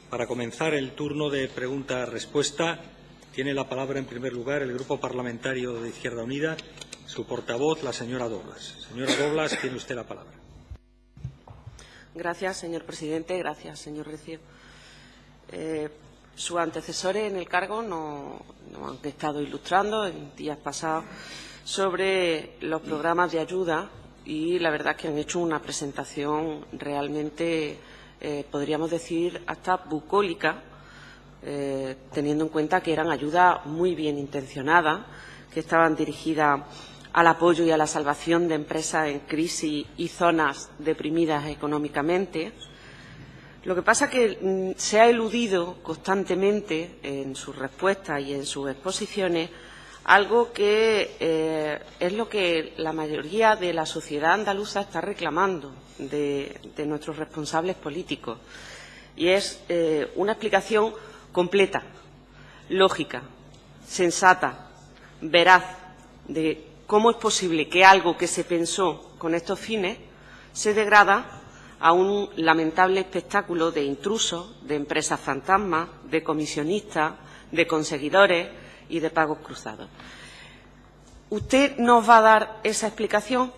Para comenzar el turno de pregunta-respuesta, tiene la palabra en primer lugar el Grupo Parlamentario de Izquierda Unida, su portavoz, la señora Doblas. Señora Doblas, tiene usted la palabra. Gracias, señor presidente. Gracias, señor Recio. Sus antecesores en el cargo nos han estado ilustrando en días pasados sobre los programas de ayuda y la verdad es que han hecho una presentación realmente, podríamos decir, hasta bucólica, teniendo en cuenta que eran ayudas muy bien intencionadas, que estaban dirigidas al apoyo y a la salvación de empresas en crisis y zonas deprimidas económicamente. Lo que pasa es que se ha eludido constantemente en sus respuestas y en sus exposiciones algo que es lo que la mayoría de la sociedad andaluza está reclamando de nuestros responsables políticos, y es una explicación completa, lógica, sensata, veraz, de cómo es posible que algo que se pensó con estos fines se degrada a un lamentable espectáculo de intrusos, de empresas fantasmas, de comisionistas, de conseguidores y de pagos cruzados. ¿Usted nos va a dar esa explicación?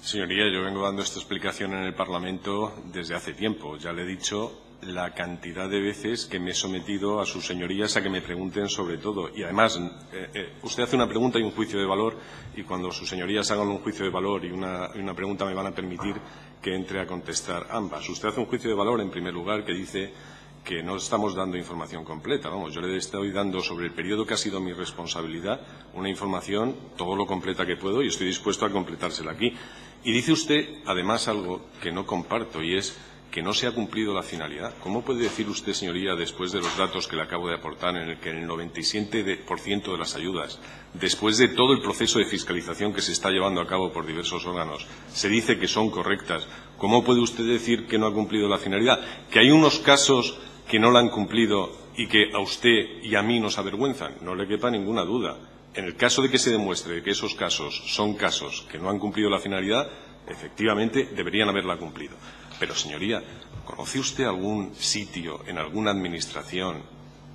Señoría, yo vengo dando esta explicación en el Parlamento desde hace tiempo. Ya le he dicho la cantidad de veces que me he sometido a sus señorías a que me pregunten sobre todo. Y además, usted hace una pregunta y un juicio de valor, y cuando sus señorías hagan un juicio de valor y una pregunta me van a permitir que entre a contestar ambas. Usted hace un juicio de valor, en primer lugar, que dice que no estamos dando información completa. Vamos, yo le estoy dando sobre el periodo que ha sido mi responsabilidad una información todo lo completa que puedo y estoy dispuesto a completársela aquí. Y dice usted, además, algo que no comparto, y es que no se ha cumplido la finalidad. ¿Cómo puede decir usted, señoría, después de los datos que le acabo de aportar, en el que en el 97% de las ayudas, después de todo el proceso de fiscalización que se está llevando a cabo por diversos órganos, se dice que son correctas? ¿Cómo puede usted decir que no ha cumplido la finalidad? Que hay unos casos que no la han cumplido y que a usted y a mí nos avergüenzan. No le quepa ninguna duda. En el caso de que se demuestre que esos casos son casos que no han cumplido la finalidad, efectivamente deberían haberla cumplido. Pero, señoría, ¿conoce usted algún sitio en alguna administración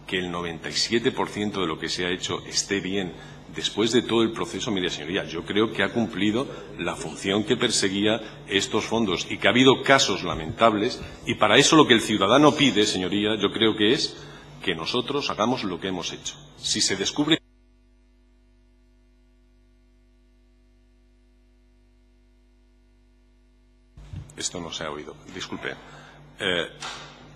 que el 97% de lo que se ha hecho esté bien después de todo el proceso? Mire, señoría, yo creo que ha cumplido la función que perseguía estos fondos y que ha habido casos lamentables, y para eso lo que el ciudadano pide, señoría, yo creo que es que nosotros hagamos lo que hemos hecho. Si se descubre... Esto no se ha oído, disculpe.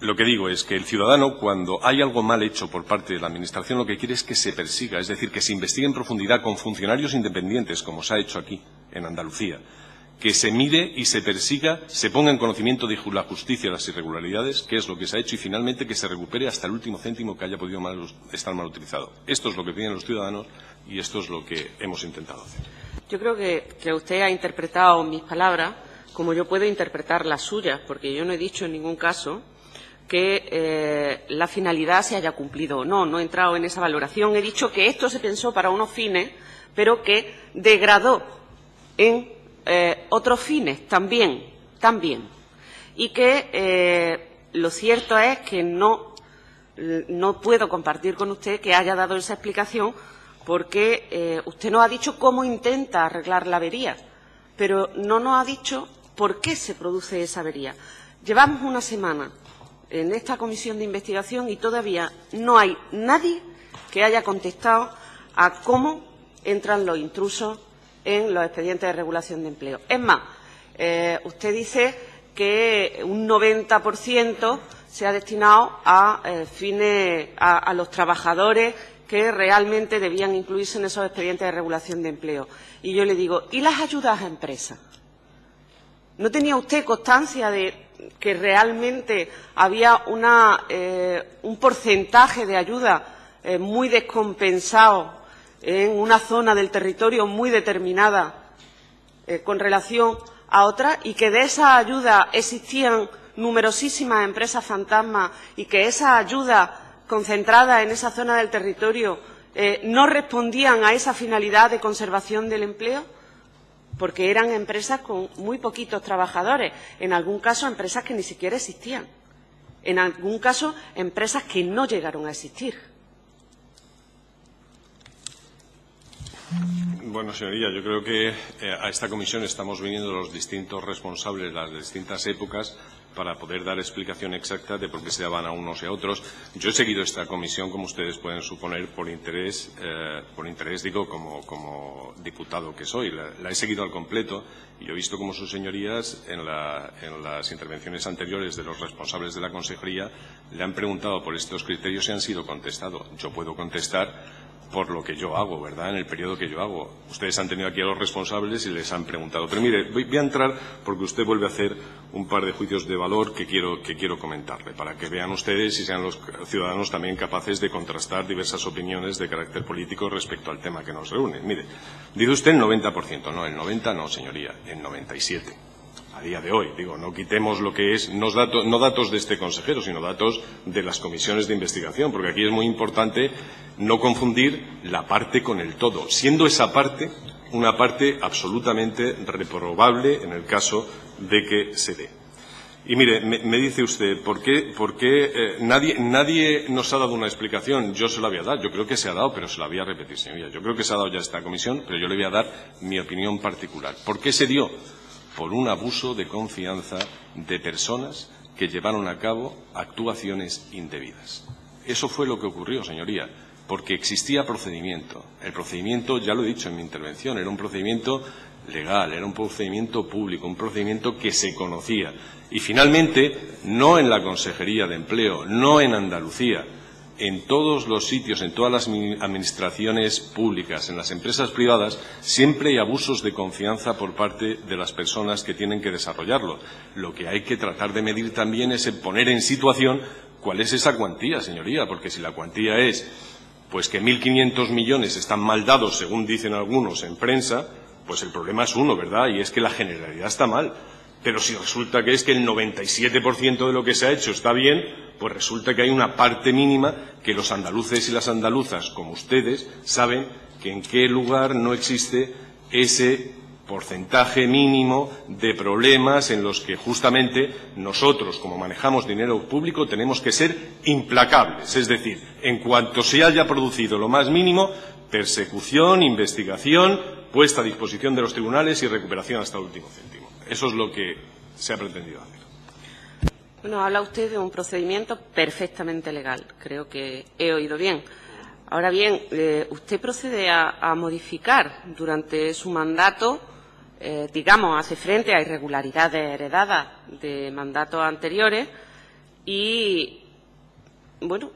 Lo que digo es que el ciudadano, cuando hay algo mal hecho por parte de la Administración, lo que quiere es que se persiga, es decir, que se investigue en profundidad con funcionarios independientes, como se ha hecho aquí, en Andalucía, que se mire y se persiga, se ponga en conocimiento de la justicia las irregularidades, que es lo que se ha hecho, y finalmente que se recupere hasta el último céntimo que haya podido estar mal utilizado. Esto es lo que piden los ciudadanos y esto es lo que hemos intentado hacer. Yo creo que usted ha interpretado mis palabras como yo puedo interpretar las suyas, porque yo no he dicho en ningún caso que la finalidad se haya cumplido o no. No he entrado en esa valoración. He dicho que esto se pensó para unos fines, pero que degradó en otros fines también. Y que lo cierto es que no puedo compartir con usted que haya dado esa explicación, porque usted nos ha dicho cómo intenta arreglar la avería, pero no nos ha dicho por qué se produce esa avería. Llevamos una semana en esta comisión de investigación y todavía no hay nadie que haya contestado a cómo entran los intrusos en los expedientes de regulación de empleo. Es más, usted dice que un 90% se ha destinado a fines a los trabajadores que realmente debían incluirse en esos expedientes de regulación de empleo. Y yo le digo, ¿y las ayudas a empresas? ¿No tenía usted constancia de que realmente había un porcentaje de ayuda muy descompensado en una zona del territorio muy determinada con relación a otras, y que de esa ayuda existían numerosísimas empresas fantasmas y que esas ayudas concentradas en esa zona del territorio no respondían a esa finalidad de conservación del empleo? porque eran empresas con muy poquitos trabajadores, en algún caso empresas que ni siquiera existían, en algún caso empresas que no llegaron a existir. Bueno, señoría, yo creo que a esta comisión estamos viniendo los distintos responsables de las distintas épocas para poder dar explicación exacta de por qué se daban a unos y a otros. Yo he seguido esta comisión, como ustedes pueden suponer, por interés digo, como diputado que soy. La he seguido al completo y he visto como sus señorías en las intervenciones anteriores de los responsables de la consejería le han preguntado por estos criterios y han sido contestados. Yo puedo contestar por lo que yo hago, ¿verdad?, en el periodo que yo hago. Ustedes han tenido aquí a los responsables y les han preguntado. Pero mire, voy a entrar porque usted vuelve a hacer un par de juicios de valor que quiero comentarle, para que vean ustedes y sean los ciudadanos también capaces de contrastar diversas opiniones de carácter político respecto al tema que nos reúne. Mire, dice usted el 90%. No, el 90% no, señoría, el 97%. A día de hoy, digo, no quitemos lo que es, no datos de este consejero, sino datos de las comisiones de investigación, porque aquí es muy importante no confundir la parte con el todo, siendo esa parte una parte absolutamente reprobable en el caso de que se dé. Y mire, me dice usted, ¿por qué nadie nos ha dado una explicación? Yo se la voy a dar, yo creo que se ha dado, pero se la voy a repetir, señoría. Yo creo que se ha dado ya esta comisión, pero yo le voy a dar mi opinión particular. ¿Por qué se dio? Por un abuso de confianza de personas que llevaron a cabo actuaciones indebidas. Eso fue lo que ocurrió, señoría, porque existía procedimiento. El procedimiento, ya lo he dicho en mi intervención, era un procedimiento legal, era un procedimiento público, un procedimiento que se conocía. Y finalmente, no en la Consejería de Empleo, no en Andalucía, en todos los sitios, en todas las administraciones públicas, en las empresas privadas, siempre hay abusos de confianza por parte de las personas que tienen que desarrollarlo. Lo que hay que tratar de medir también es poner en situación cuál es esa cuantía, señoría, porque si la cuantía es pues que 1.500 millones están mal dados, según dicen algunos en prensa, pues el problema es uno, ¿verdad? Y es que la generalidad está mal. Pero si resulta que es que el 97% de lo que se ha hecho está bien, pues resulta que hay una parte mínima que los andaluces y las andaluzas, como ustedes, saben que en qué lugar no existe ese porcentaje mínimo de problemas en los que justamente nosotros, como manejamos dinero público, tenemos que ser implacables. Es decir, en cuanto se haya producido lo más mínimo, persecución, investigación, puesta a disposición de los tribunales y recuperación hasta el último céntimo. Eso es lo que se ha pretendido hacer. Bueno, habla usted de un procedimiento perfectamente legal. Creo que he oído bien. Ahora bien, usted procede a modificar durante su mandato, digamos, hace frente a irregularidades heredadas de mandatos anteriores y, bueno,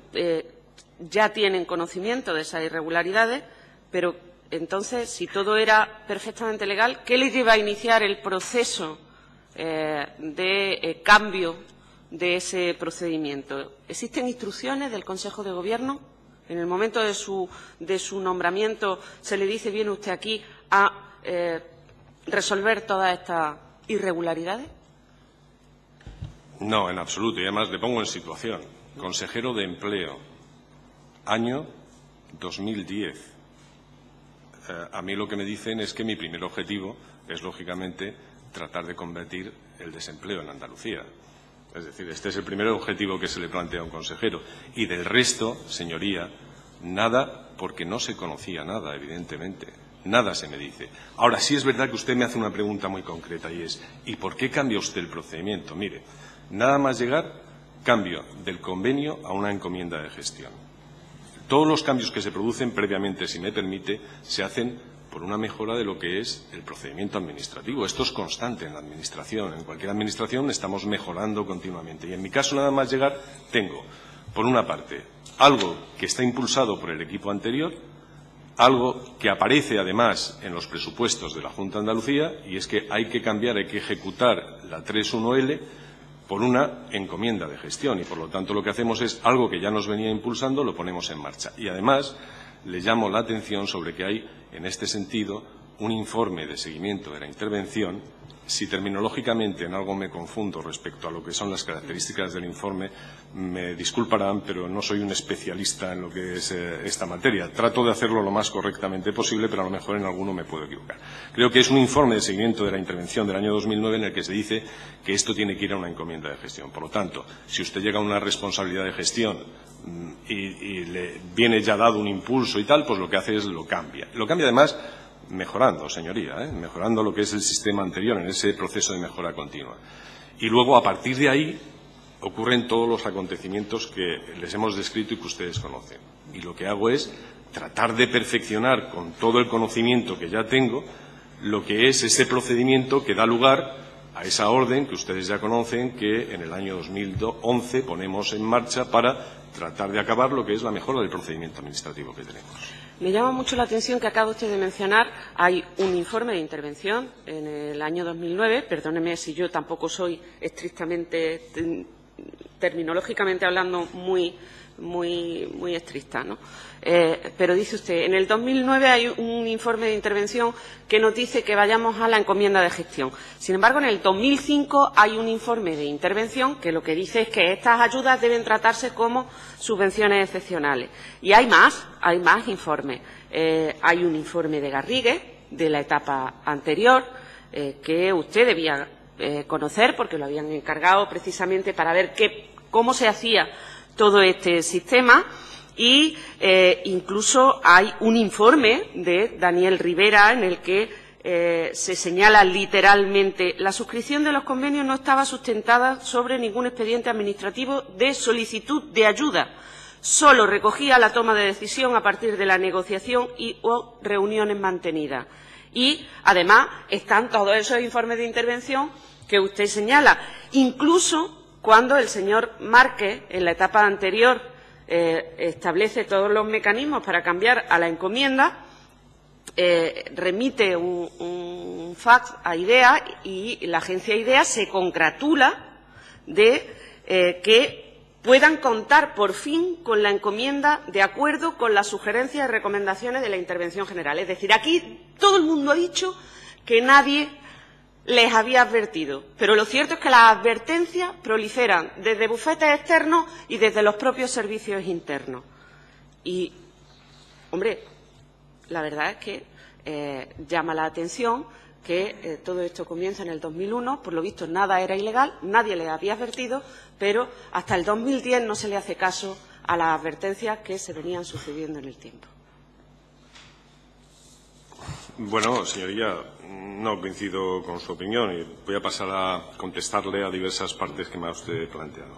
ya tienen conocimiento de esas irregularidades, pero entonces, si todo era perfectamente legal, ¿qué le lleva a iniciar el proceso de cambio de ese procedimiento? ¿Existen instrucciones del Consejo de Gobierno? En el momento de su nombramiento, ¿se le dice viene usted aquí a resolver todas estas irregularidades? No, en absoluto. Y además le pongo en situación. Consejero de Empleo, año 2010. A mí lo que me dicen es que mi primer objetivo es, lógicamente, tratar de combatir el desempleo en Andalucía. Es decir, este es el primer objetivo que se le plantea a un consejero. Y del resto, señoría, nada, porque no se conocía nada, evidentemente. Nada se me dice. Ahora, sí es verdad que usted me hace una pregunta muy concreta y es, ¿y por qué cambia usted el procedimiento? Mire, nada más llegar, cambio del convenio a una encomienda de gestión. Todos los cambios que se producen previamente, si me permite, se hacen por una mejora de lo que es el procedimiento administrativo. Esto es constante en la Administración. En cualquier Administración estamos mejorando continuamente. Y en mi caso, nada más llegar, tengo, por una parte, algo que está impulsado por el equipo anterior, algo que aparece además en los presupuestos de la Junta de Andalucía, y es que hay que cambiar, hay que ejecutar la 3.1L por una encomienda de gestión. Y, por lo tanto, lo que hacemos es algo que ya nos venía impulsando, lo ponemos en marcha. Y, además, le llamo la atención sobre que hay, en este sentido, un informe de seguimiento de la intervención. Si terminológicamente en algo me confundo respecto a lo que son las características del informe, me disculparán, pero no soy un especialista en lo que es esta materia. Trato de hacerlo lo más correctamente posible, pero a lo mejor en alguno me puedo equivocar. Creo que es un informe de seguimiento de la intervención del año 2009 en el que se dice que esto tiene que ir a una encomienda de gestión. Por lo tanto, si usted llega a una responsabilidad de gestión y le viene ya dado un impulso y tal, pues lo que hace es lo cambia. Lo cambia además mejorando, señoría, mejorando lo que es el sistema anterior en ese proceso de mejora continua. Y luego, a partir de ahí, ocurren todos los acontecimientos que les hemos descrito y que ustedes conocen. Y lo que hago es tratar de perfeccionar con todo el conocimiento que ya tengo lo que es ese procedimiento que da lugar a esa orden que ustedes ya conocen, que en el año 2011 ponemos en marcha para tratar de acabar lo que es la mejora del procedimiento administrativo que tenemos. Me llama mucho la atención que acaba usted de mencionar. Hay un informe de intervención en el año 2009. Perdóneme si yo tampoco soy estrictamente, terminológicamente hablando, muy estricta, ¿no? Pero dice usted, en el 2009 hay un informe de intervención que nos dice que vayamos a la encomienda de gestión. Sin embargo, en el 2005 hay un informe de intervención que lo que dice es que estas ayudas deben tratarse como subvenciones excepcionales. Y hay más informes. Hay un informe de Garrigues, de la etapa anterior, que usted debía conocer porque lo habían encargado precisamente para ver cómo se hacía todo este sistema, y incluso hay un informe de Daniel Rivera en el que se señala literalmente: la suscripción de los convenios no estaba sustentada sobre ningún expediente administrativo de solicitud de ayuda, solo recogía la toma de decisión a partir de la negociación o reuniones mantenidas. Y, además, están todos esos informes de intervención que usted señala, incluso cuando el señor Márquez, en la etapa anterior, establece todos los mecanismos para cambiar a la encomienda, remite un fax a IDEA y la agencia IDEA se congratula de que puedan contar por fin con la encomienda de acuerdo con las sugerencias y recomendaciones de la intervención general. Es decir, aquí todo el mundo ha dicho que nadie les había advertido, pero lo cierto es que las advertencias proliferan desde bufetes externos y desde los propios servicios internos. Y, hombre, la verdad es que llama la atención que todo esto comienza en el 2001, por lo visto nada era ilegal, nadie les había advertido, pero hasta el 2010 no se le hace caso a las advertencias que se venían sucediendo en el tiempo. Bueno, señoría, no coincido con su opinión y voy a pasar a contestarle a diversas partes que me ha usted planteado.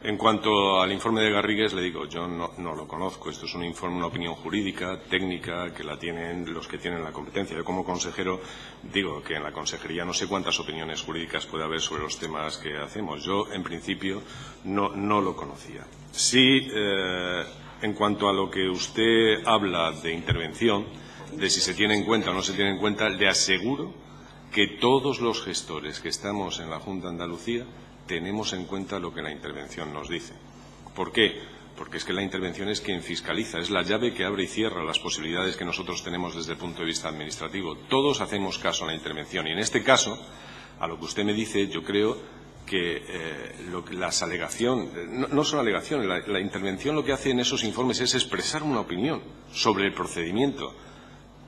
En cuanto al informe de Garrigues, le digo, yo no lo conozco. Esto es un informe, una opinión jurídica, técnica, que la tienen los que tienen la competencia. Yo, como consejero, digo que en la consejería no sé cuántas opiniones jurídicas puede haber sobre los temas que hacemos. Yo, en principio, no lo conocía. Sí, en cuanto a lo que usted habla de intervención, de si se tiene en cuenta o no se tiene en cuenta, le aseguro que todos los gestores que estamos en la Junta de Andalucía tenemos en cuenta lo que la intervención nos dice. ¿Por qué? Porque es que la intervención es quien fiscaliza, es la llave que abre y cierra las posibilidades que nosotros tenemos desde el punto de vista administrativo. Todos hacemos caso a la intervención y, en este caso, a lo que usted me dice, yo creo que las alegaciones, no son alegaciones, la intervención lo que hace en esos informes es expresar una opinión sobre el procedimiento,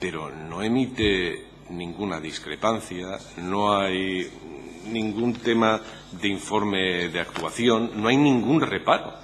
pero no emite ninguna discrepancia, no hay ningún tema de informe de actuación, no hay ningún reparo.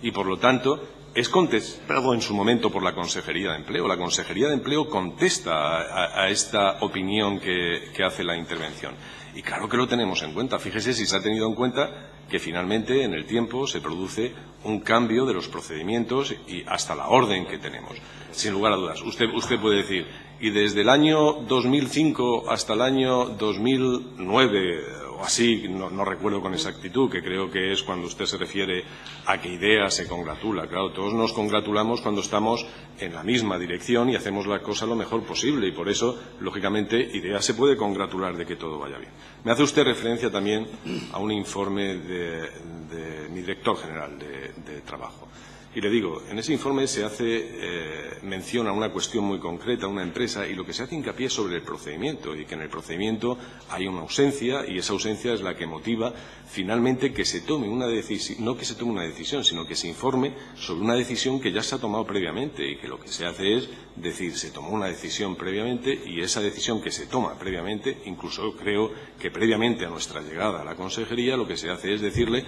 Y, por lo tanto, es contestado en su momento por la Consejería de Empleo. La Consejería de Empleo contesta a esta opinión que hace la intervención. Y claro que lo tenemos en cuenta. Fíjese si se ha tenido en cuenta que finalmente en el tiempo se produce un cambio de los procedimienos y hasta la orden que tenemos. Sin lugar a dudas. Usted puede decir, y desde el año 2005 hasta el año 2009 o así, no recuerdo con exactitud, que creo que es cuando usted se refiere a que IDEA se congratula. Claro, todos nos congratulamos cuando estamos en la misma dirección y hacemos la cosa lo mejor posible. Y por eso, lógicamente, IDEA se puede congratular de que todo vaya bien. Me hace usted referencia también a un informe de mi director general de Trabajo. Y le digo, en ese informe se hace mención a una cuestión muy concreta, a una empresa, y lo que se hace hincapié es sobre el procedimiento, y que en el procedimiento hay una ausencia, y esa ausencia es la que motiva finalmente que se tome una decisión, no que se tome una decisión, sino que se informe sobre una decisión que ya se ha tomado previamente, y que lo que se hace es decir, se tomó una decisión previamente, y esa decisión que se toma previamente, incluso creo que previamente a nuestra llegada a la consejería, lo que se hace es decirle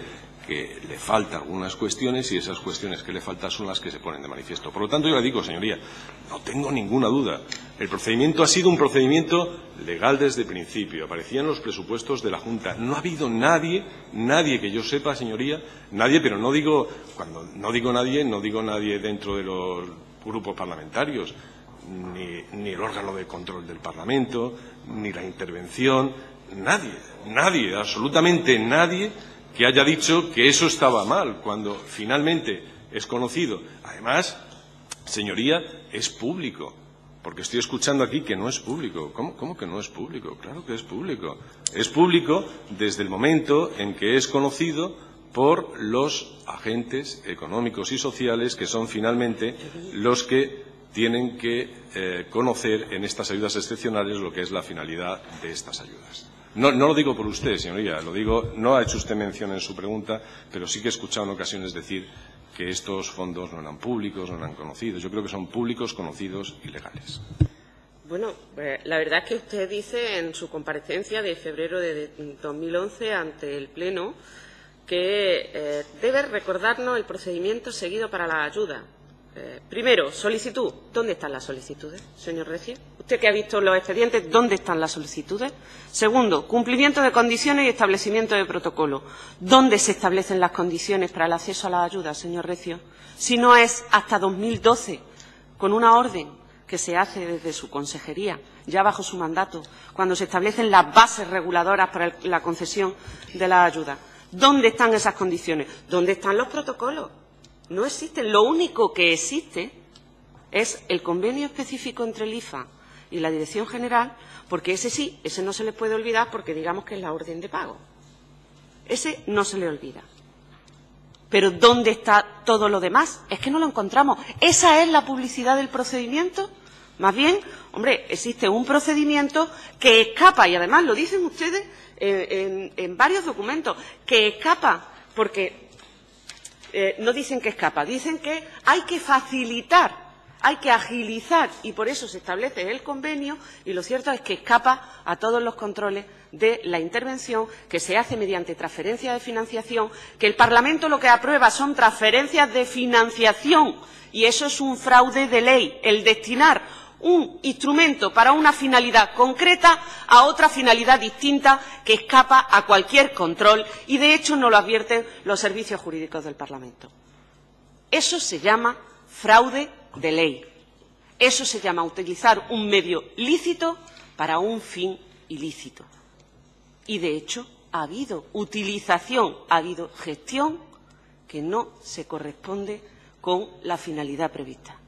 que le faltan algunas cuestiones y esas cuestiones que le faltan son las que se ponen de manifiesto. Por lo tanto, yo le digo, señoría, no tengo ninguna duda. El procedimiento ha sido un procedimiento legal desde el principio. Aparecía en los presupuestos de la Junta. No ha habido nadie que yo sepa, señoría, nadie, pero no digo, cuando no digo nadie dentro de los grupos parlamentarios, ni el órgano de control del Parlamento, ni la intervención, nadie, absolutamente nadie, que haya dicho que eso estaba mal, cuando finalmente es conocido. Además, señoría, es público, porque estoy escuchando aquí que no es público. ¿Cómo que no es público? Claro que es público. Es público desde el momento en que es conocido por los agentes económicos y sociales, que son finalmente los que tienen que conocer en estas ayudas excepcionales lo que es la finalidad de estas ayudas. No lo digo por usted, señoría, lo digo, no ha hecho usted mención en su pregunta, pero sí que he escuchado en ocasiones decir que estos fondos no eran públicos, no eran conocidos. Yo creo que son públicos, conocidos y legales. Bueno, la verdad es que usted dice en su comparecencia de febrero de 2011 ante el Pleno que debe recordarnos el procedimiento seguido para la ayuda. Primero, solicitud. ¿Dónde están las solicitudes, señor Recio? Usted que ha visto los expedientes, ¿dónde están las solicitudes? Segundo, cumplimiento de condiciones y establecimiento de protocolo. ¿Dónde se establecen las condiciones para el acceso a la ayuda, señor Recio? Si no es hasta 2012, con una orden que se hace desde su consejería, ya bajo su mandato, cuando se establecen las bases reguladoras para la concesión de la ayuda. ¿Dónde están esas condiciones? ¿Dónde están los protocolos? No existen. Lo único que existe es el convenio específico entre el IFA y la Dirección General, porque ese sí, ese no se le puede olvidar porque digamos que es la orden de pago. Ese no se le olvida. Pero ¿dónde está todo lo demás? Es que no lo encontramos. ¿Esa es la publicidad del procedimiento? Más bien, hombre, existe un procedimiento que escapa, y además lo dicen ustedes en varios documentos, que escapa porque no dicen que escapa, dicen que hay que facilitar, hay que agilizar, y por eso se establece el convenio, y lo cierto es que escapa a todos los controles de la intervención que se hace mediante transferencia de financiación, que el Parlamento lo que aprueba son transferencias de financiación, y eso es un fraude de ley, el destinar un instrumento para una finalidad concreta a otra finalidad distinta que escapa a cualquier control y, de hecho, no lo advierten los servicios jurídicos del Parlamento. Eso se llama fraude de ley. Eso se llama utilizar un medio lícito para un fin ilícito. Y, de hecho, ha habido utilización, ha habido gestión que no se corresponde con la finalidad prevista.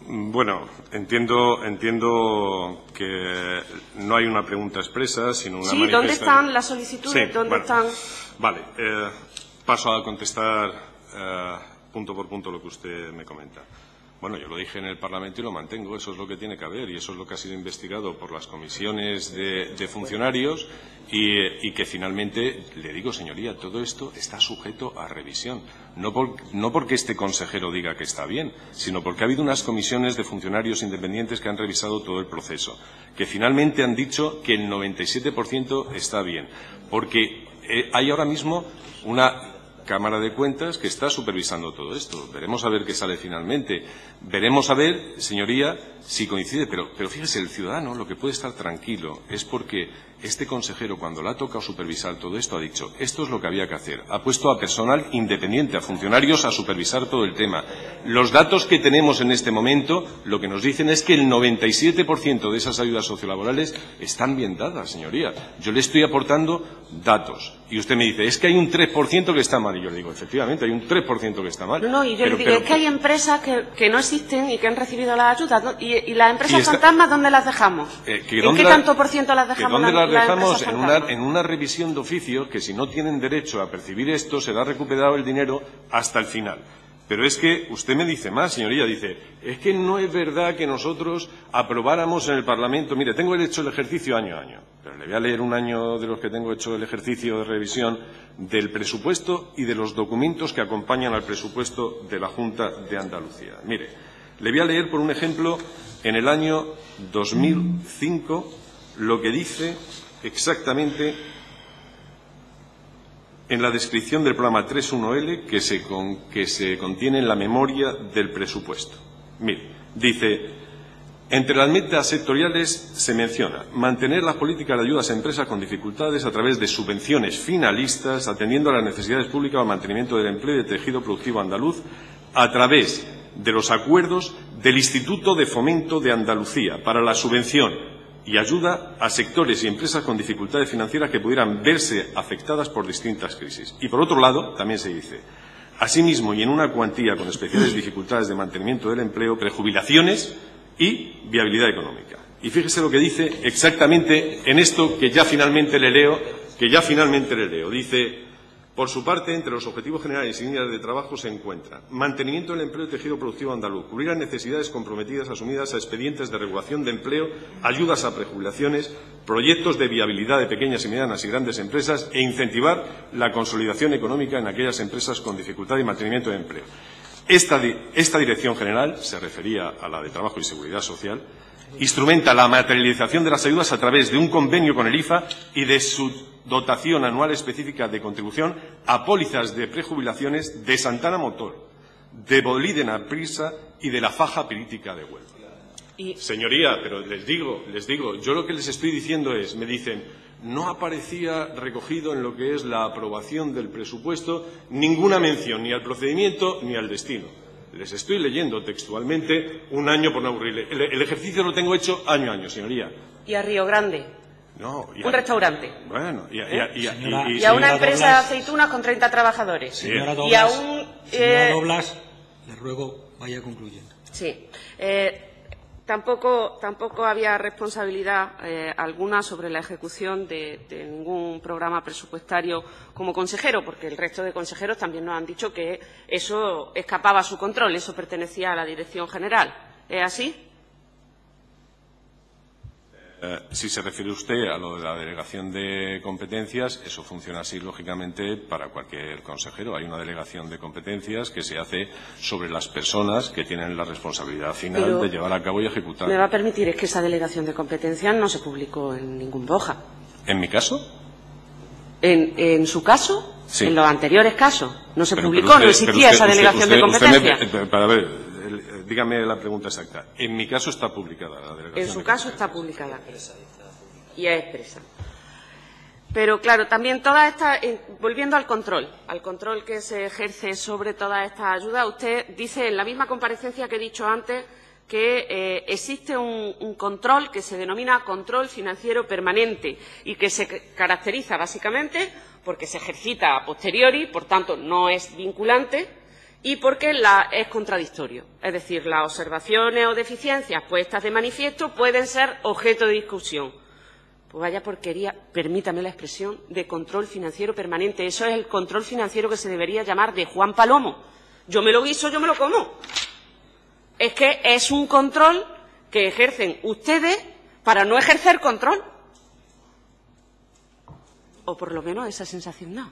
Bueno, entiendo que no hay una pregunta expresa, sino una manifestación. Sí, ¿dónde están las solicitudes? Sí, ¿Dónde están? Vale, paso a contestar punto por punto lo que usted me comenta. Bueno, yo lo dije en el Parlamento y lo mantengo, eso es lo que tiene que haber y eso es lo que ha sido investigado por las comisiones de funcionarios y que finalmente, le digo, señoría, todo esto está sujeto a revisión. No porque este consejero diga que está bien, sino porque ha habido unas comisiones de funcionarios independientes que han revisado todo el proceso, que finalmente han dicho que el 97% está bien, porque hay ahora mismo una Cámara de Cuentas que está supervisando todo esto. Veremos a ver qué sale finalmente. Veremos a ver, señoría, si coincide. Pero fíjese, el ciudadano lo que puede estar tranquilo es porque este consejero, cuando le ha tocado supervisar todo esto, ha dicho, esto es lo que había que hacer. Ha puesto a personal independiente, a funcionarios, a supervisar todo el tema. Los datos que tenemos en este momento, lo que nos dicen es que el 97% de esas ayudas sociolaborales están bien dadas, señoría. Yo le estoy aportando datos. Y usted me dice, es que hay un 3% que está mal. Y yo le digo, efectivamente, hay un 3% que está mal. No, y yo le digo, es que hay empresas que no existen y que han recibido las ayudas, ¿no? Y las empresas fantasmas, ¿dónde las dejamos? ¿En qué tanto por ciento las dejamos? ¿Dónde las dejamos? En una revisión de oficio, que si no tienen derecho a percibir esto, será recuperado el dinero hasta el final. Pero es que usted me dice más, señoría, dice, es que no es verdad que nosotros aprobáramos en el Parlamento. Mire, tengo hecho el ejercicio año a año, pero le voy a leer un año de los que tengo hecho el ejercicio de revisión del presupuesto y de los documentos que acompañan al presupuesto de la Junta de Andalucía. Mire, le voy a leer, por un ejemplo, en el año 2005, lo que dice exactamente en la descripción del programa 3.1L que se contiene en la memoria del presupuesto. Mire, dice, entre las metas sectoriales se menciona mantener las políticas de ayudas a empresas con dificultades a través de subvenciones finalistas, atendiendo a las necesidades públicas al mantenimiento del empleo y del tejido productivo andaluz, a través de los acuerdos del Instituto de Fomento de Andalucía para la subvención y ayuda a sectores y empresas con dificultades financieras que pudieran verse afectadas por distintas crisis. Y, por otro lado, también se dice, asimismo, y en una cuantía con especiales dificultades de mantenimiento del empleo, prejubilaciones y viabilidad económica. Y fíjese lo que dice exactamente en esto que ya finalmente le leo, Dice, por su parte, entre los objetivos generales y líneas de trabajo se encuentra mantenimiento del empleo y tejido productivo andaluz, cubrir las necesidades comprometidas asumidas a expedientes de regulación de empleo, ayudas a prejubilaciones, proyectos de viabilidad de pequeñas y medianas y grandes empresas e incentivar la consolidación económica en aquellas empresas con dificultad y mantenimiento de empleo. Esta dirección general, se refería a la de Trabajo y Seguridad Social, instrumenta la materialización de las ayudas a través de un convenio con el IFA y de su dotación anual específica de contribución a pólizas de prejubilaciones de Santana Motor, de Boliden Prisa y de la Faja Pirítica de Huelva. Señoría, pero les digo, yo lo que les estoy diciendo es, me dicen, no aparecía recogido en lo que es la aprobación del presupuesto ninguna mención ni al procedimiento ni al destino. Les estoy leyendo textualmente un año por no aburrirle. El ejercicio lo tengo hecho año a año, señoría. ¿Y a Río Grande? No. Un restaurante. Bueno, y a una empresa de aceitunas con 30 trabajadores. Sí. Señora Doblas, le ruego vaya concluyendo. Sí. Tampoco había responsabilidad alguna sobre la ejecución de ningún programa presupuestario como consejero, porque el resto de consejeros también nos han dicho que eso escapaba a su control, eso pertenecía a la Dirección General. ¿Es así? Si se refiere usted a lo de la delegación de competencias, eso funciona así, lógicamente, para cualquier consejero. Hay una delegación de competencias que se hace sobre las personas que tienen la responsabilidad final de llevar a cabo y ejecutar. ¿Me va a permitir? Es que esa delegación de competencias no se publicó en ningún BOJA. ¿En mi caso? En su caso, sí. En los anteriores casos, no se publicó, no existía esa delegación de competencias. Para ver, dígame la pregunta exacta. En mi caso está publicada la delegación. En su caso está publicada. Y es expresa. Pero, claro, también todas estas, volviendo al control que se ejerce sobre todas estas ayudas, usted dice en la misma comparecencia que he dicho antes que existe un control que se denomina control financiero permanente y que se caracteriza básicamente porque se ejercita a posteriori, por tanto no es vinculante, y porque es contradictorio. Es decir, las observaciones o deficiencias puestas de manifiesto pueden ser objeto de discusión. Pues vaya porquería, permítame la expresión, de control financiero permanente. Eso es el control financiero que se debería llamar de Juan Palomo. Yo me lo guiso, yo me lo como. Es que es un control que ejercen ustedes para no ejercer control. O por lo menos esa sensación da.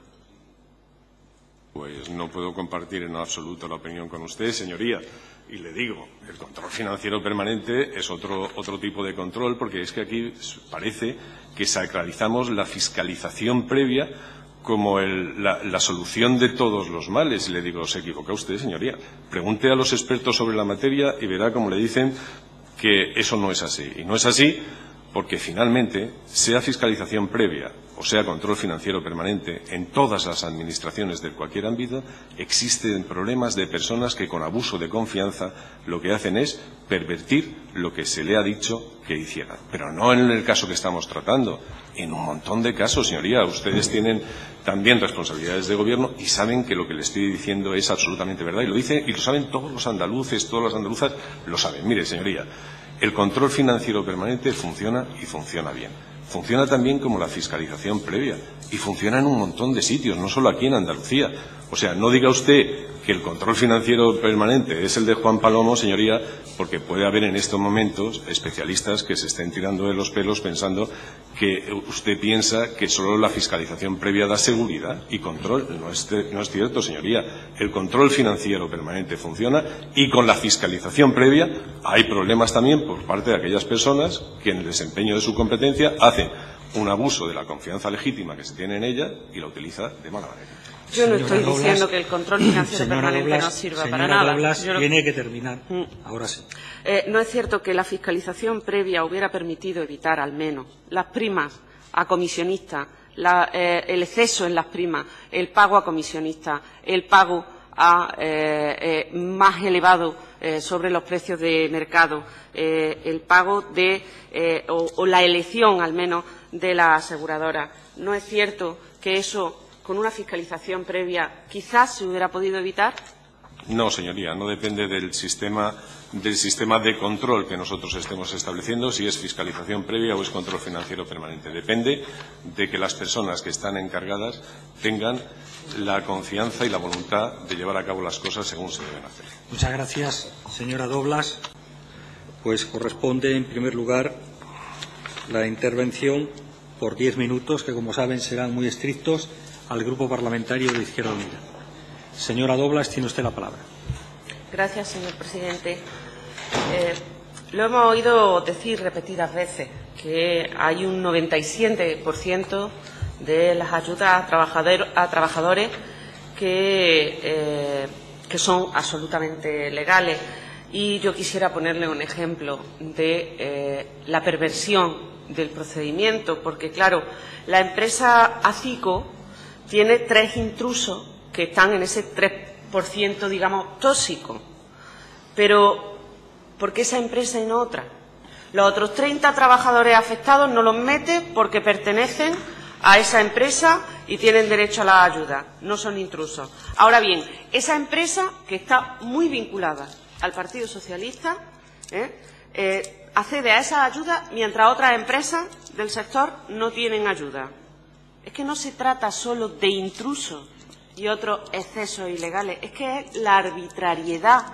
Pues no puedo compartir en absoluto la opinión con usted, señoría. Y le digo, el control financiero permanente es otro tipo de control, porque es que aquí parece que sacralizamos la fiscalización previa como la solución de todos los males. Y le digo, se equivoca usted, señoría. Pregunte a los expertos sobre la materia y verá cómo le dicen que eso no es así. Y no es así porque finalmente, sea fiscalización previa o sea control financiero permanente, en todas las administraciones de cualquier ámbito existen problemas de personas que con abuso de confianza lo que hacen es pervertir lo que se le ha dicho que hicieran. Pero no en el caso que estamos tratando, en un montón de casos, señoría. Ustedes tienen también responsabilidades de gobierno y saben que lo que le estoy diciendo es absolutamente verdad. Y lo dicen y lo saben todos los andaluces, todas las andaluzas lo saben. Mire, señoría, el control financiero permanente funciona y funciona bien. Funciona también como la fiscalización previa y funciona en un montón de sitios, no solo aquí en Andalucía. O sea, no diga usted que el control financiero permanente es el de Juan Palomo, señoría, porque puede haber en estos momentos especialistas que se estén tirando de los pelos pensando que usted piensa que solo la fiscalización previa da seguridad y control. No es cierto, señoría. El control financiero permanente funciona y con la fiscalización previa hay problemas también por parte de aquellas personas que en el desempeño de su competencia hacen un abuso de la confianza legítima que se tiene en ella y la utiliza de mala manera. Yo no estoy diciendo que el control financiero permanente no sirva para nada. Doblas, tiene que terminar. Ahora sí. No es cierto que la fiscalización previa hubiera permitido evitar, al menos, las primas a comisionistas, el exceso en las primas, el pago a comisionistas, el pago más elevado sobre los precios de mercado, el pago o la elección, al menos, de la aseguradora. No es cierto que eso, con una fiscalización previa, quizás se hubiera podido evitar. No, señoría, no depende del sistema de control que nosotros estemos estableciendo, si es fiscalización previa o es control financiero permanente. Depende de que las personas que están encargadas tengan la confianza y la voluntad de llevar a cabo las cosas según se deben hacer. Muchas gracias, señora Doblas. Pues corresponde, en primer lugar, la intervención por 10 minutos, que, como saben, serán muy estrictos, al Grupo Parlamentario de Izquierda Unida. Señora Doblas, tiene usted la palabra. Gracias, señor presidente. Lo hemos oído decir repetidas veces, que hay un 97% de las ayudas a trabajadores que son absolutamente legales. Y yo quisiera ponerle un ejemplo de la perversión del procedimiento, porque, claro, la empresa ACICO tiene 3 intrusos que están en ese 3%, digamos, tóxico. Pero, ¿por qué esa empresa y no otra? Los otros 30 trabajadores afectados no los mete porque pertenecen a esa empresa y tienen derecho a la ayuda. No son intrusos. Ahora bien, esa empresa, que está muy vinculada al Partido Socialista, accede a esa ayuda mientras otras empresas del sector no tienen ayuda. Es que no se trata solo de intrusos y otros excesos ilegales, es que es la arbitrariedad,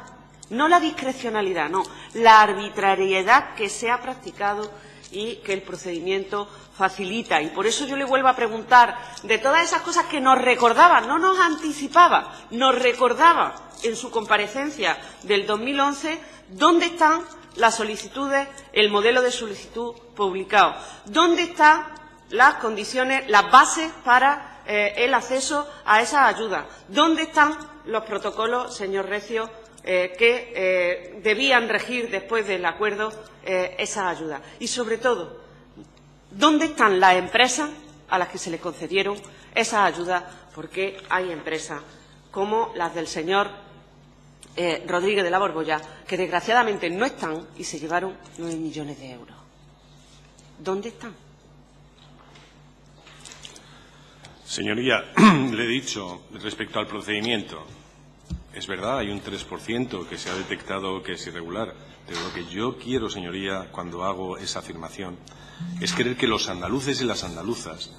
no la discrecionalidad, no, la arbitrariedad que se ha practicado y que el procedimiento facilita. Y por eso yo le vuelvo a preguntar, de todas esas cosas que nos recordaba, no nos anticipaba, nos recordaba en su comparecencia del 2011, ¿dónde están las solicitudes, el modelo de solicitud publicado? ¿Dónde están las condiciones, las bases para el acceso a esa ayuda? ¿Dónde están los protocolos, señor Recio, que debían regir después del acuerdo esa ayuda? Y, sobre todo, ¿dónde están las empresas a las que se les concedieron esas ayudas? Porque hay empresas como las del señor Rodríguez de la Borbolla, que desgraciadamente no están y se llevaron 9 millones de euros. ¿Dónde están? Señoría, le he dicho respecto al procedimiento, es verdad, hay un 3% que se ha detectado que es irregular, pero lo que yo quiero, señoría, cuando hago esa afirmación, es creer que los andaluces y las andaluzas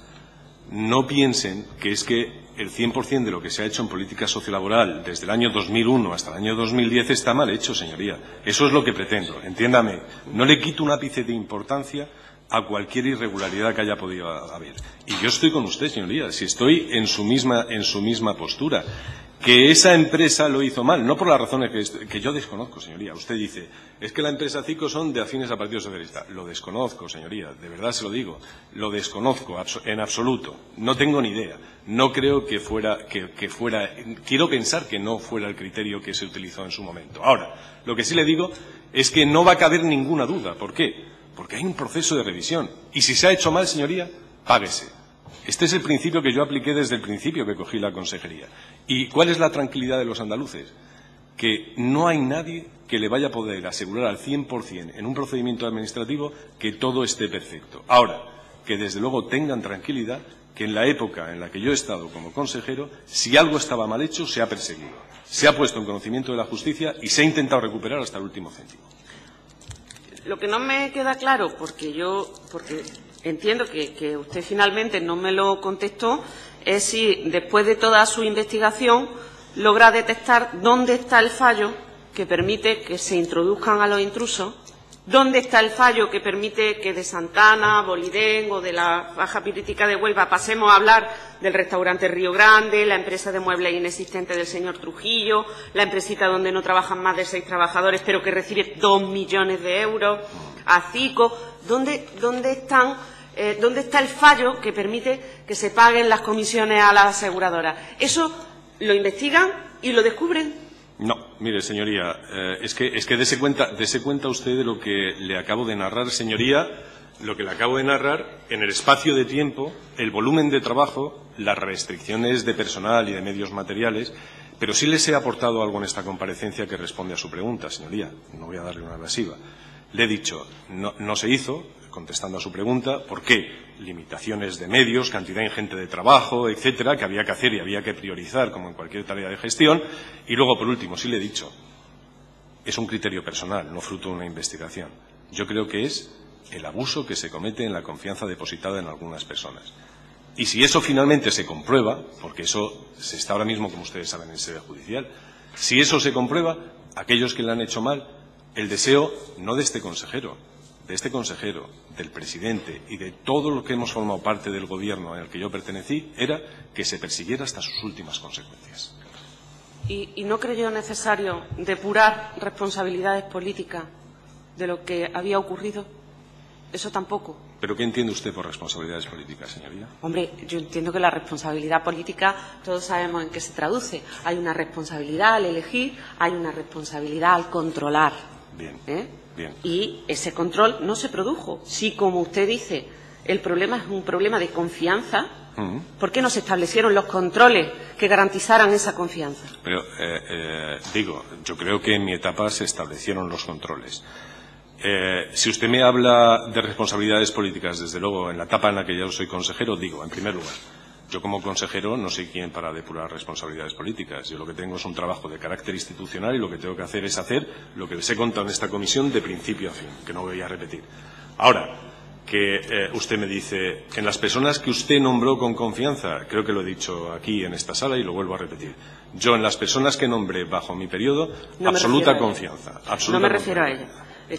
no piensen que es que el 100% de lo que se ha hecho en política sociolaboral desde el año 2001 hasta el año 2010 está mal hecho, señoría. Eso es lo que pretendo. Entiéndame, no le quito un ápice de importancia a cualquier irregularidad que haya podido haber. Y yo estoy con usted, señoría, si estoy en su misma postura. Que esa empresa lo hizo mal, no por las razones que yo desconozco, señoría. Usted dice, es que la empresa CICO son de afines al Partido Socialista. Lo desconozco, señoría, de verdad se lo digo. Lo desconozco en absoluto. No tengo ni idea. No creo que fuera, quiero pensar que no fuera el criterio que se utilizó en su momento. Ahora, lo que sí le digo es que no va a caber ninguna duda. ¿Por qué? porque hay un proceso de revisión. Y si se ha hecho mal, señoría, páguese. Este es el principio que yo apliqué desde el principio que cogí la consejería. ¿Y cuál es la tranquilidad de los andaluces? Que no hay nadie que le vaya a poder asegurar al 100% en un procedimiento administrativo que todo esté perfecto. Ahora, que desde luego tengan tranquilidad que en la época en la que yo he estado como consejero, si algo estaba mal hecho, se ha perseguido, se ha puesto en conocimiento de la justicia y se ha intentado recuperar hasta el último céntimo. Lo que no me queda claro, porque entiendo que usted finalmente no me lo contestó, es si después de toda su investigación logra detectar dónde está el fallo que permite que se introduzcan a los intrusos, dónde está el fallo que permite que de Santana, Bolidén o de la Baja Pirítica de Huelva pasemos a hablar del restaurante Río Grande, la empresa de muebles inexistente del señor Trujillo, la empresita donde no trabajan más de 6 trabajadores pero que recibe 2 millones de euros, ACICO. ¿Dónde está el fallo que permite que se paguen las comisiones a las aseguradoras? Eso lo investigan y lo descubren. No, mire, señoría, es que dese cuenta usted de lo que le acabo de narrar, señoría, lo que le acabo de narrar en el espacio de tiempo, el volumen de trabajo, las restricciones de personal y de medios materiales, pero sí les he aportado algo en esta comparecencia que responde a su pregunta, señoría. No voy a darle una evasiva. Le he dicho, no se hizo, contestando a su pregunta, ¿por qué? Limitaciones de medios, cantidad ingente de trabajo, etcétera, que había que hacer y había que priorizar, como en cualquier tarea de gestión. Y luego, por último, sí le he dicho, es un criterio personal, no fruto de una investigación. Yo creo que es el abuso que se comete en la confianza depositada en algunas personas. Y si eso finalmente se comprueba, porque eso se está ahora mismo, como ustedes saben, en sede judicial, si eso se comprueba, aquellos que le han hecho mal, el deseo no de este consejero, del presidente y de todo lo que hemos formado parte del gobierno en el que yo pertenecí, era que se persiguiera hasta sus últimas consecuencias. ¿Y no creyó necesario depurar responsabilidades políticas de lo que había ocurrido? Eso tampoco. ¿Pero qué entiende usted por responsabilidades políticas, señoría? Hombre, yo entiendo que la responsabilidad política, todos sabemos en qué se traduce. Hay una responsabilidad al elegir, hay una responsabilidad al controlar. Bien. Bien. Y ese control no se produjo. Si, como usted dice, el problema es un problema de confianza, ¿por qué no se establecieron los controles que garantizaran esa confianza? Pero, yo creo que en mi etapa se establecieron los controles. Si usted me habla de responsabilidades políticas, desde luego, en la etapa en la que yo soy consejero, digo, en primer lugar, yo como consejero no soy quien para depurar responsabilidades políticas. Yo lo que tengo es un trabajo de carácter institucional y lo que tengo que hacer es hacer lo que les he contado en esta comisión de principio a fin, que no voy a repetir. Ahora, que usted me dice, en las personas que usted nombró con confianza, creo que lo he dicho aquí en esta sala y lo vuelvo a repetir. Yo en las personas que nombré bajo mi periodo, absoluta confianza. No me refiero a ella.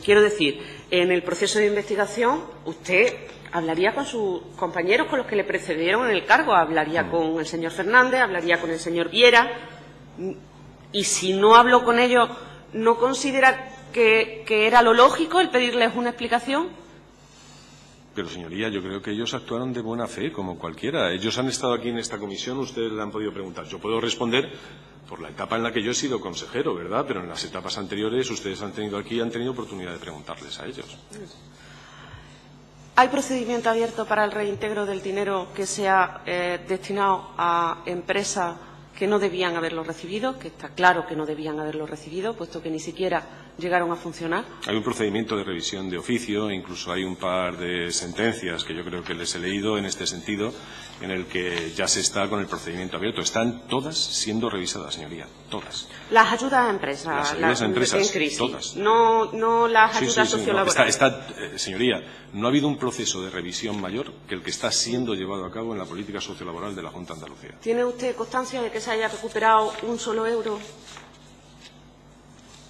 Quiero decir, en el proceso de investigación, usted hablaría con sus compañeros, con los que le precedieron en el cargo, hablaría con el señor Fernández, hablaría con el señor Viera, y si no habló con ellos, ¿no considera que era lo lógico el pedirles una explicación? Pero, señoría, yo creo que ellos actuaron de buena fe, como cualquiera. Ellos han estado aquí en esta comisión, ustedes le han podido preguntar. Yo puedo responder por la etapa en la que yo he sido consejero, ¿verdad? Pero en las etapas anteriores ustedes han tenido oportunidad de preguntarles a ellos. ¿Hay procedimiento abierto para el reintegro del dinero que sea destinado a empresas que no debían haberlo recibido? Que está claro que no debían haberlo recibido, puesto que ni siquiera llegaron a funcionar. Hay un procedimiento de revisión de oficio, incluso hay un par de sentencias que yo creo que les he leído en este sentido, en el que ya se está con el procedimiento abierto. Están todas siendo revisadas, señoría, todas. Las ayudas a empresas. Las ayudas a empresas, en crisis. todas. No las ayudas sociolaborales. Señoría, no ha habido un proceso de revisión mayor que el que está siendo llevado a cabo en la política sociolaboral de la Junta de Andalucía. ¿Tiene usted constancia de que se haya recuperado un solo euro?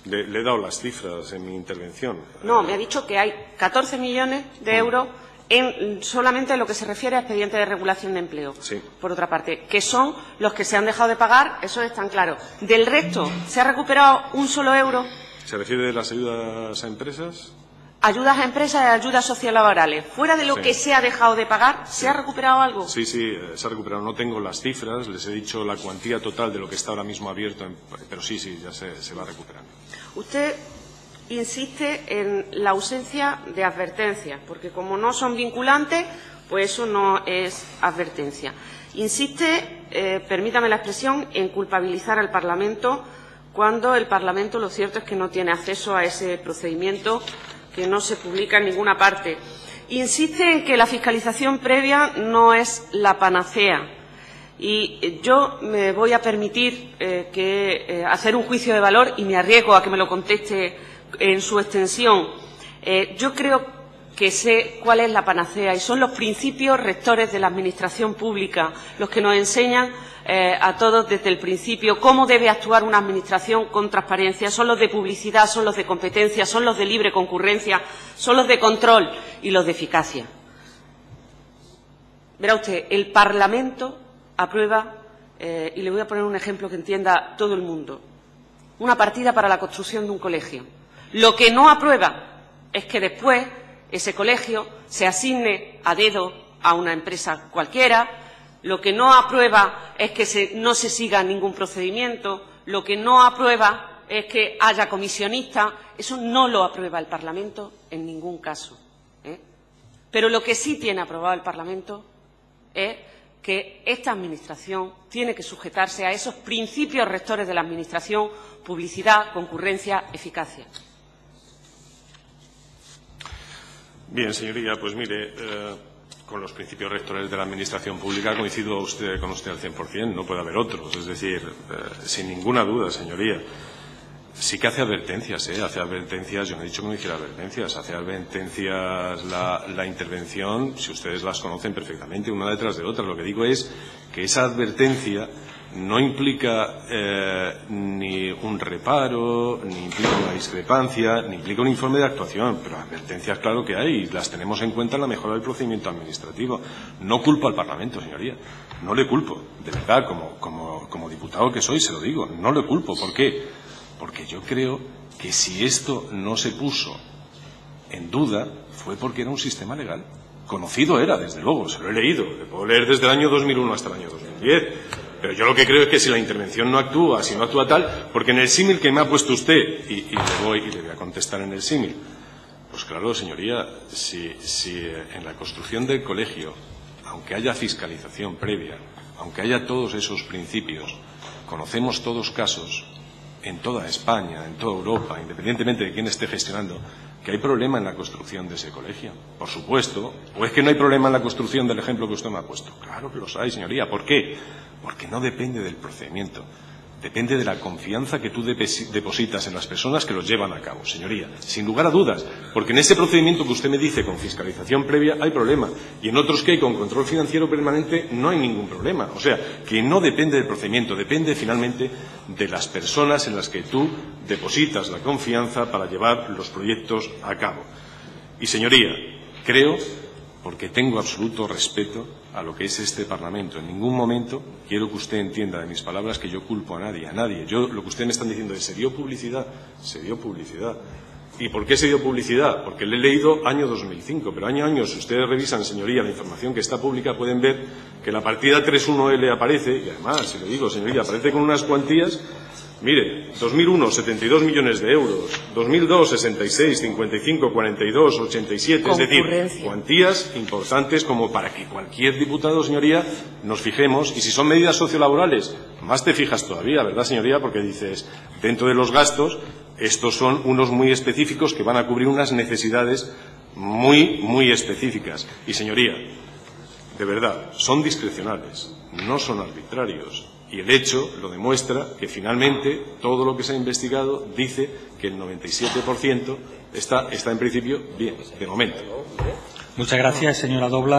Le he dado las cifras en mi intervención. No, me ha dicho que hay 14 millones de euros en solamente lo que se refiere a expedientes de regulación de empleo. Sí. Por otra parte, que son los que se han dejado de pagar, eso es tan claro. Del resto, ¿se ha recuperado un solo euro? ¿Se refiere de las ayudas a empresas? Ayudas a empresas y ayudas sociolaborales. Fuera de lo que se ha dejado de pagar, ¿se ha recuperado algo? Sí, se ha recuperado. No tengo las cifras, les he dicho la cuantía total de lo que está ahora mismo abierto, pero sí, ya se va recuperando. Usted insiste en la ausencia de advertencias, porque como no son vinculantes, pues eso no es advertencia. Insiste, permítame la expresión, en culpabilizar al Parlamento cuando el Parlamento lo cierto es que no tiene acceso a ese procedimiento que no se publica en ninguna parte. Insiste en que la fiscalización previa no es la panacea. Y yo me voy a permitir hacer un juicio de valor y me arriesgo a que me lo conteste en su extensión. Yo creo que sé cuál es la panacea y son los principios rectores de la Administración pública los que nos enseñan a todos desde el principio cómo debe actuar una Administración con transparencia. Son los de publicidad, son los de competencia, son los de libre concurrencia, son los de control y los de eficacia. Verá usted, el Parlamento aprueba, y le voy a poner un ejemplo que entienda todo el mundo, una partida para la construcción de un colegio. Lo que no aprueba es que después ese colegio se asigne a dedo a una empresa cualquiera. Lo que no aprueba es que no se siga ningún procedimiento. Lo que no aprueba es que haya comisionistas. Eso no lo aprueba el Parlamento en ningún caso. Pero lo que sí tiene aprobado el Parlamento es que esta Administración tiene que sujetarse a esos principios rectores de la Administración: publicidad, concurrencia, eficacia. Bien, señoría, pues mire, con los principios rectores de la Administración pública coincido con usted al 100%, no puede haber otros. Es decir, sin ninguna duda, señoría. Sí que hace advertencias, hace advertencias. Yo no he dicho que no hiciera advertencias. Hace advertencias la intervención, si ustedes las conocen perfectamente, una detrás de otra. Lo que digo es que esa advertencia no implica ni un reparo, ni implica una discrepancia, ni implica un informe de actuación. Pero advertencias, claro que hay, y las tenemos en cuenta en la mejora del procedimiento administrativo. No culpo al Parlamento, señoría. No le culpo. De verdad, como diputado que soy, se lo digo. No le culpo. ¿Por qué? Porque yo creo que si esto no se puso en duda fue porque era un sistema legal. Conocido era, desde luego, se lo he leído. Le puedo leer desde el año 2001 hasta el año 2010. Pero yo lo que creo es que si la intervención no actúa, si no actúa tal, porque en el símil que me ha puesto usted, y le voy a contestar en el símil, pues claro, señoría, si en la construcción del colegio, aunque haya fiscalización previa, aunque haya todos esos principios, conocemos todos casos en toda España, en toda Europa, independientemente de quién esté gestionando, que hay problema en la construcción de ese colegio. Por supuesto. ¿O es que no hay problema en la construcción del ejemplo que usted me ha puesto? Claro que los hay, señoría. ¿Por qué? Porque no depende del procedimiento. Depende de la confianza que tú depositas en las personas que los llevan a cabo, señoría. Sin lugar a dudas. Porque en ese procedimiento que usted me dice con fiscalización previa hay problema. Y en otros que hay con control financiero permanente no hay ningún problema. O sea, que no depende del procedimiento. Depende finalmente de las personas en las que tú depositas la confianza para llevar los proyectos a cabo. Y, señoría, creo, porque tengo absoluto respeto a lo que es este Parlamento. En ningún momento quiero que usted entienda de mis palabras que yo culpo a nadie, Lo que ustedes me están diciendo es, se dio publicidad. ¿Y por qué se dio publicidad? Porque le he leído año 2005, pero año a año, si ustedes revisan, señoría, la información que está pública, pueden ver que la partida 31L aparece, y además, se lo digo, señoría, aparece con unas cuantías. Mire, 2001, 72 millones de euros, 2002, 66, 55, 42, 87, es decir, cuantías importantes como para que cualquier diputado, señoría, nos fijemos. Y si son medidas sociolaborales, más te fijas todavía, ¿verdad, señoría? Porque dices, dentro de los gastos, estos son unos muy específicos que van a cubrir unas necesidades muy, muy específicas. Y, señoría, de verdad, son discrecionales, no son arbitrarios. Y el hecho lo demuestra que finalmente todo lo que se ha investigado dice que el 97% está en principio bien, de momento. Muchas gracias, señora Doblas.